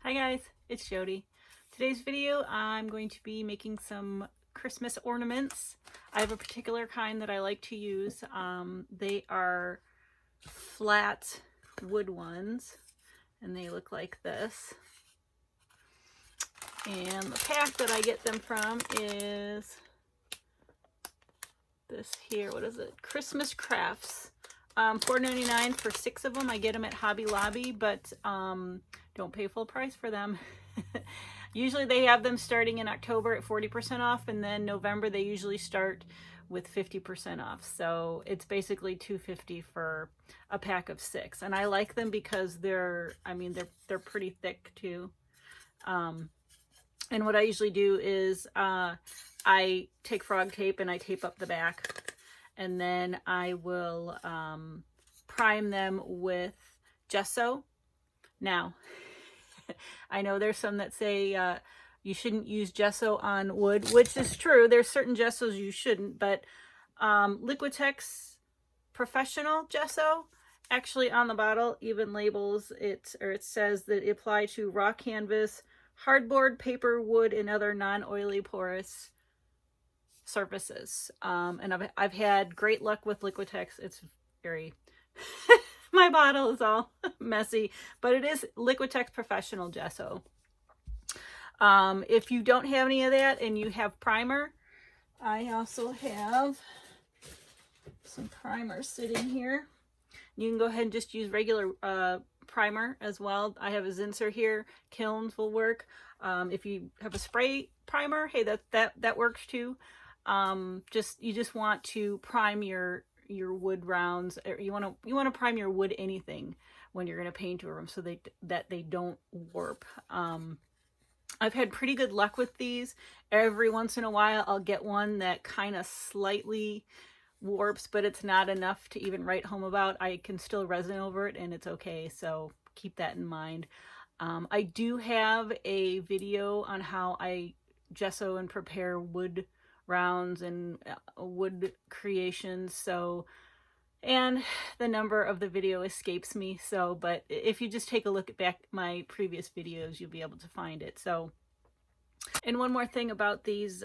Hi guys, it's Jody. Today's video I'm going to be making some Christmas ornaments. I have a particular kind that I like to use. They are flat wood ones and they look like this. And the pack that I get them from is this here. What is it? Christmas Crafts. $4.99 for 6 of them. I get them at Hobby Lobby, but don't pay full price for them. Usually they have them starting in October at 40% off, and then November they usually start with 50% off. So it's basically $2.50 for a pack of 6. And I like them because they're pretty thick too. And what I usually do is I take frog tape and I tape up the back, and then I will prime them with gesso. Now, I know there's some that say you shouldn't use gesso on wood, which is true. There's certain gessos you shouldn't, but Liquitex Professional Gesso, actually on the bottle even labels it, or it says that it apply to raw canvas, hardboard, paper, wood, and other non-oily porous surfaces. And I've had great luck with Liquitex. It's very my bottle is all messy, but it is Liquitex Professional Gesso. If you don't have any of that and you have primer, I also have some primer sitting here. You can go ahead and just use regular primer as well. I have a Zinsser here. Kilns will work. If you have a spray primer, hey, that works too. You just want to prime your wood rounds, or you want to prime your wood anything when you're going to paint over them so that they don't warp. I've had pretty good luck with these. Every once in a while I'll get one that kind of slightly warps, but it's not enough to even write home about. I can still resin over it and it's okay, so keep that in mind. I do have a video on how I gesso and prepare wood rounds and wood creations, and the number of the video escapes me, but if you just take a look at back my previous videos, you'll be able to find it. And one more thing about these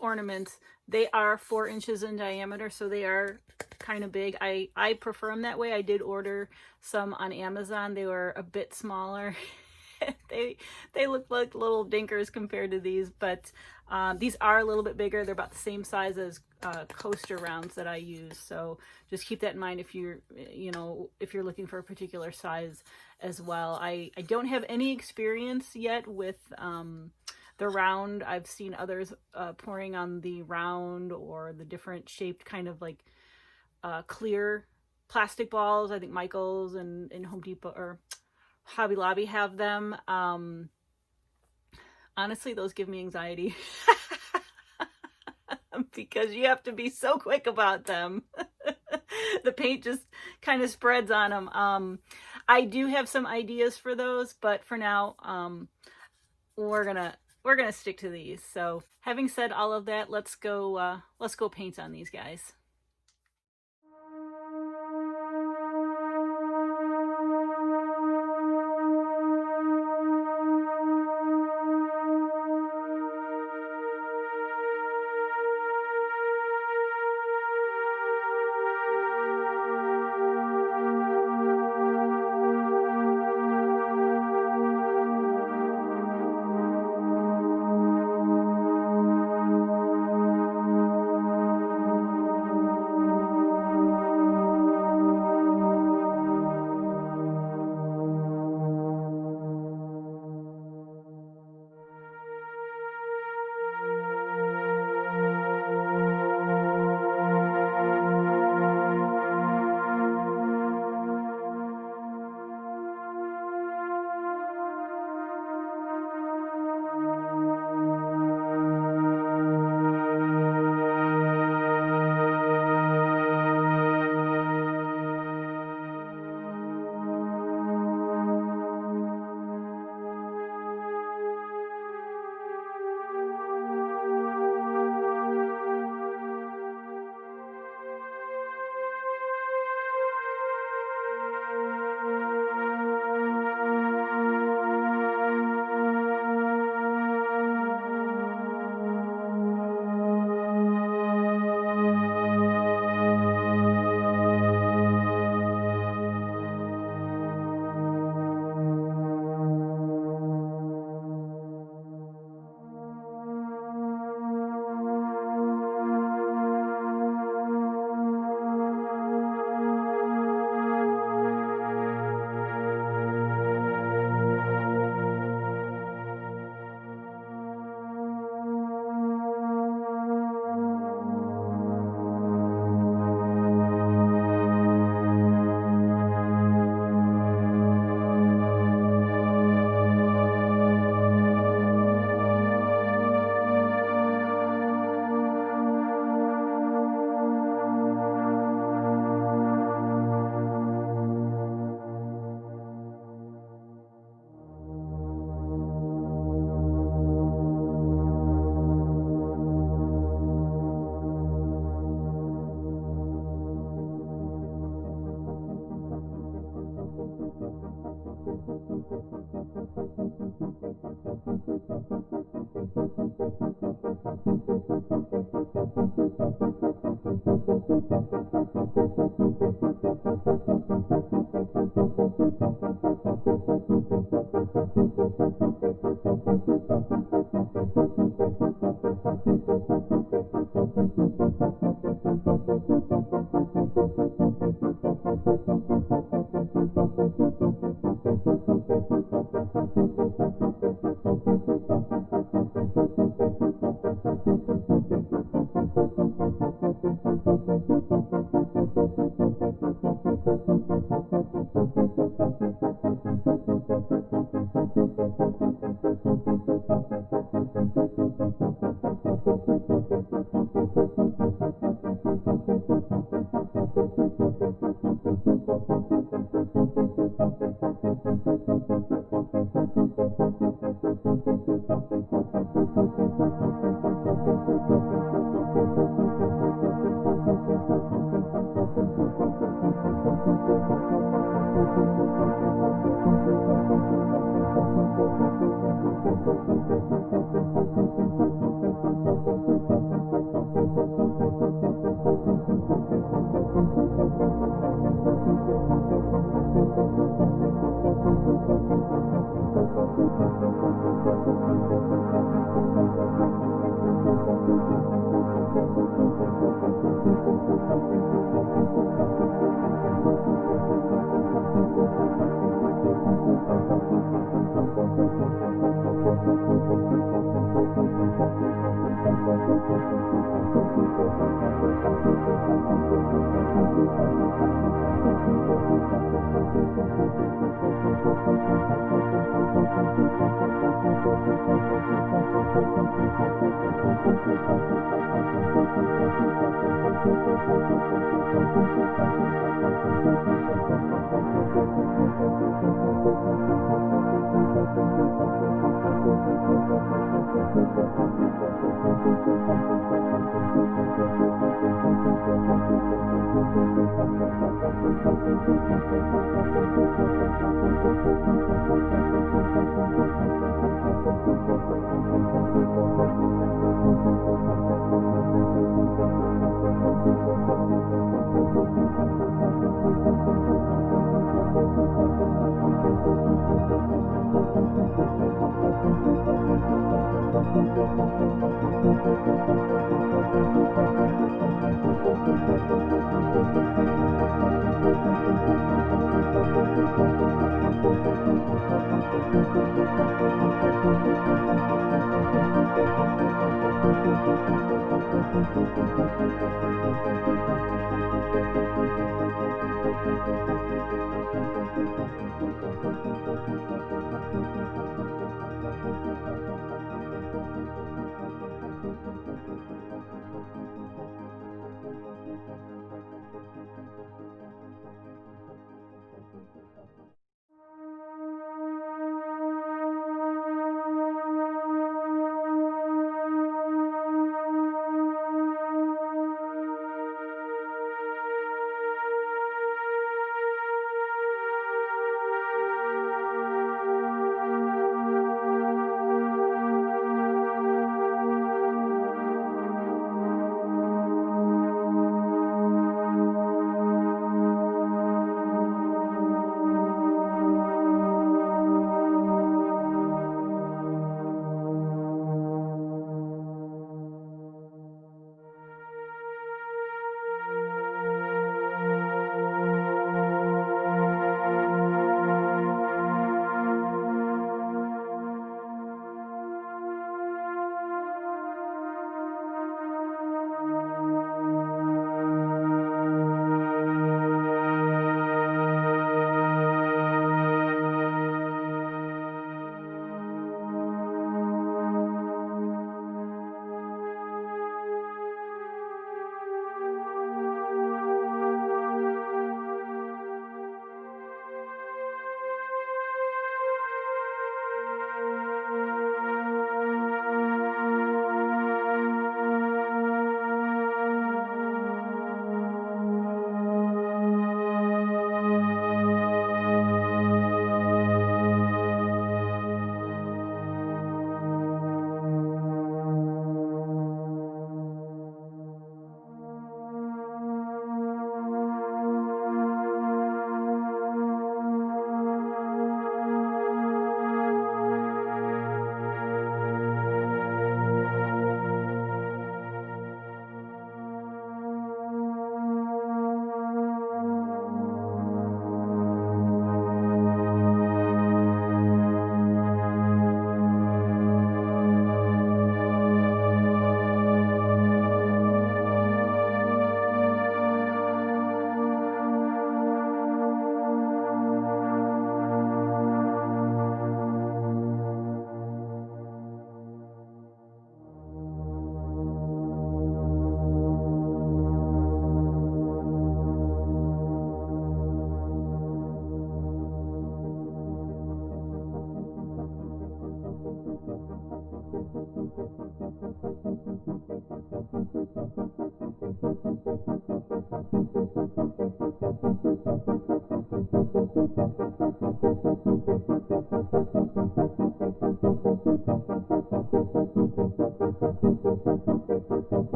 ornaments, they are 4 inches in diameter, so they are kind of big. I prefer them that way. I did order some on Amazon. They were a bit smaller. they look like little dinkers compared to these, but these are a little bit bigger. They're about the same size as coaster rounds that I use, so just keep that in mind if you're looking for a particular size as well. I don't have any experience yet with the round. I've seen others pouring on the round or the different shaped kind of like clear plastic balls. I think Michael's and Home Depot or Hobby Lobby have them. Honestly, those give me anxiety because you have to be so quick about them. The paint just kind of spreads on them. I do have some ideas for those, but for now, we're gonna stick to these. So having said all of that, let's go paint on these guys.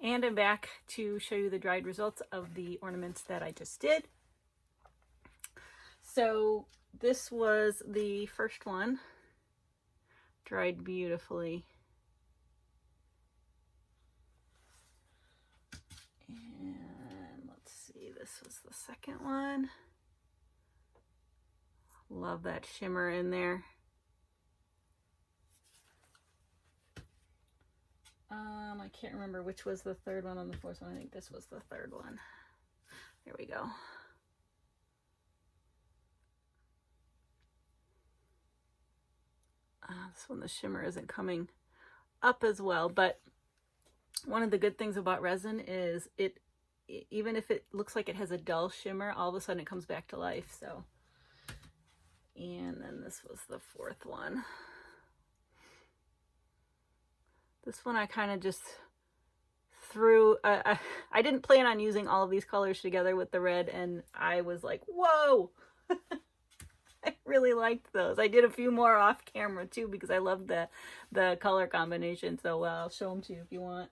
And I'm back to show you the dried results of the ornaments that I just did. So this was the first one, dried beautifully. And let's see, this was the second one. Love that shimmer in there. I can't remember which was the third one on the fourth one. I think this was the third one. There we go. This one, the shimmer isn't coming up as well, but one of the good things about resin is even if it looks like it has a dull shimmer, all of a sudden it comes back to life. So, and then this was the fourth one. This one I kind of just threw, I didn't plan on using all of these colors together with the red, and I was like, whoa! I really liked those. I did a few more off camera too because I love the color combination. So I'll show them to you if you want.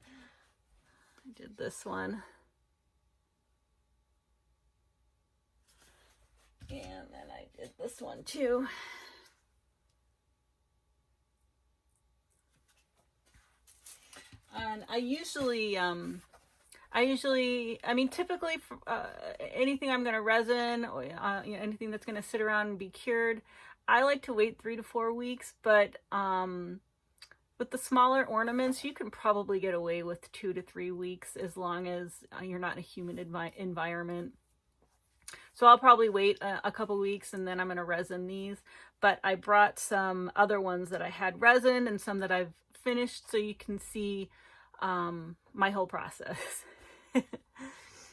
I did this one. And then I did this one too. And I mean, typically, anything I'm going to resin, or anything that's going to sit around and be cured, I like to wait 3 to 4 weeks. But with the smaller ornaments, you can probably get away with 2 to 3 weeks as long as you're not in a humid environment. So I'll probably wait a couple weeks and then I'm going to resin these. But I brought some other ones that I had resin and some that I've finished so you can see my whole process.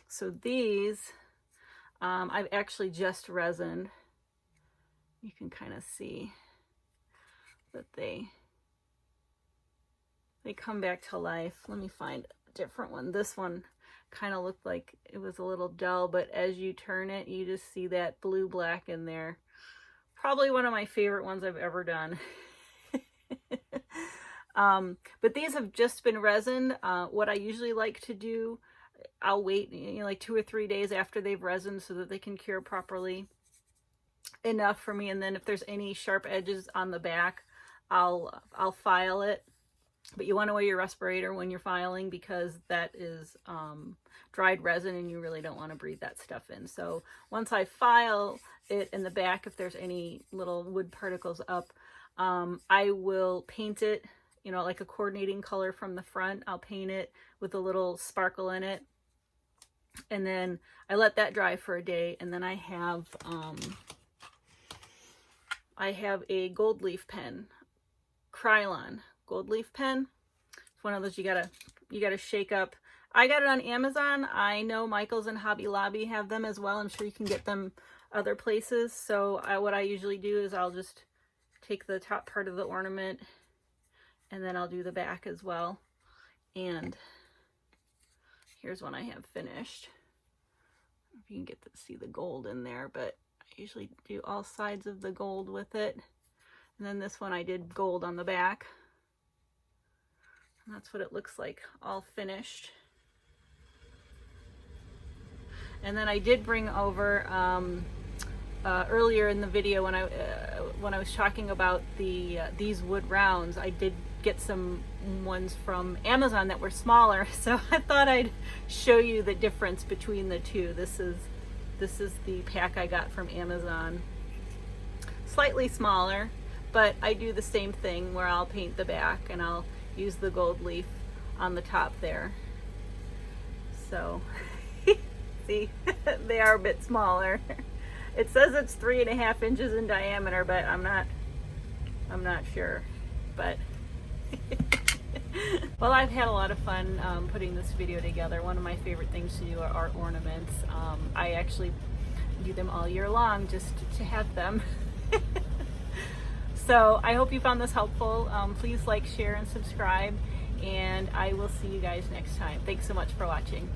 So these I've actually just resined. You can kind of see that they come back to life. Let me find a different one. This one kind of looked like it was a little dull, but as you turn it, you just see that blue black in there. Probably one of my favorite ones I've ever done. But these have just been resined. What I usually like to do, I'll wait, like 2 or 3 days after they've resined so that they can cure properly enough for me. And then if there's any sharp edges on the back, I'll file it. But you want to wear your respirator when you're filing because that is dried resin and you really don't want to breathe that stuff in. So once I file it in the back, if there's any little wood particles up, I will paint it, like a coordinating color from the front. I'll paint it with a little sparkle in it. And then I let that dry for a day. And then I have a gold leaf pen, Krylon gold leaf pen. It's one of those you gotta shake up. I got it on Amazon. I know Michael's and Hobby Lobby have them as well. I'm sure you can get them other places. So what I usually do is I'll just take the top part of the ornament and then I'll do the back as well. And here's one I have finished. I don't know if you can get to see the gold in there, but I usually do all sides of the gold with it. And then this one I did gold on the back. And that's what it looks like all finished. And then I did bring over earlier in the video when I was talking about these wood rounds, I did get some ones from Amazon that were smaller, so I thought I'd show you the difference between the two. This is the pack I got from Amazon. Slightly smaller, but I do the same thing where I'll paint the back and I'll use the gold leaf on the top there. So see, they are a bit smaller. It says it's 3.5 inches in diameter, but I'm not sure. But well, I've had a lot of fun putting this video together. One of my favorite things to do are ornaments. I actually do them all year long just to have them. So I hope you found this helpful. Please like, share, and subscribe, and I will see you guys next time. Thanks so much for watching.